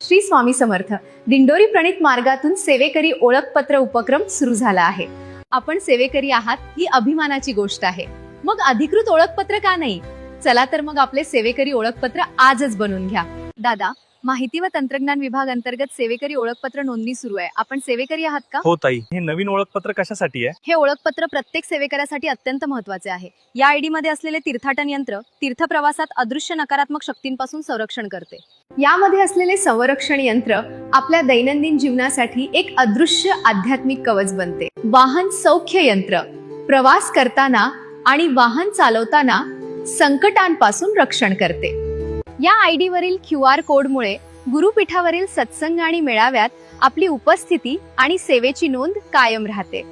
श्री स्वामी समर्थ. दिंडोरी प्रणित मार्गातून सेवेकरी ओळखपत्र उपक्रम सुरू झाला आहे. आपण सेवेकरी आहात ही अभिमानाची गोष्ट आहे. मग अधिकृत ओळखपत्र का नाही? चला तर मग आपले सेवेकरी ओळखपत्र आजच बनवून घ्या. दादा, माहिती व तंत्रज्ञान विभाग अंतर्गत सेवेकरी ओळखपत्र नोंदणी सुरू आहे. आपण सेवेकरी आहात का? हो ताई, हे नवीन ओळखपत्र कशासाठी आहे? हे ओळखपत्र प्रत्येक सेवेकऱ्यासाठी अत्यंत महत्त्वाचे आहे. या आयडी मध्ये असलेले तीर्थाटन यंत्र तीर्थ प्रवासात अदृश्य नकारात्मक शक्तींपासून संरक्षण करते. यामध्ये असलेले संरक्षण यंत्र आपल्या दैनंदिन जीवनासाठी एक अदृश्य आध्यात्मिक कवच बनते. वाहन सौख्य यंत्र प्रवास करताना आणि वाहन चालवताना संकटांपासून रक्षण करते. या आयडी वरील QR कोडमुळे गुरुपीठावरील सत्संग आणि मेळाव्यात आपली उपस्थिती आणि सेवेची नोंद कायम राहते.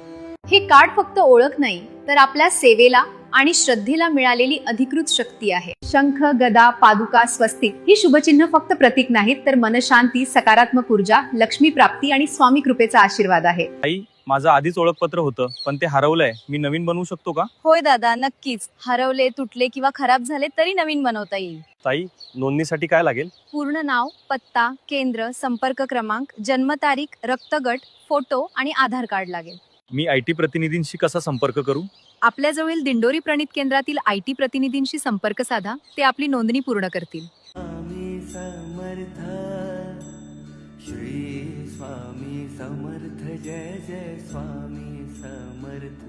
हे कार्ड फक्त ओळख नाही, तर आपल्या सेवेला आणि श्रद्धेला मिळालेली अधिकृत शक्ती आहे. शंख, गदा, पादुका, स्वस्तिक ही शुभचिन्ह फक्त प्रतीक नाहीत, तर मनशांती, सकारात्मक ऊर्जा, लक्ष्मी प्राप्ती आणि स्वामी कृपेचा आशीर्वाद आहे. ताई, माझं आधीच ओळखपत्र होतं, पण ते हरवलंय. मी नवीन बनवू शकतो का? होय दादा, नक्कीच. हरवले, तुटले किंवा खराब झाले तरी नवीन बनवता येईल. ताई, नोंदणीसाठी काय लागेल? पूर्ण नाव, पत्ता, केंद्र, संपर्क क्रमांक, जन्मतारीख, रक्तगट, फोटो आणि आधार कार्ड लागेल. मी IT प्रतिनिधींशी कसा संपर्क करू? आपल्याजवळील दिंडोरी प्रणित केंद्रातील IT प्रतिनिधींशी संपर्क साधा. ते आपली नोंदणी पूर्ण करतील. स्वामी समर्थ, श्री स्वामी समर्थ, जय जय स्वामी समर्थ.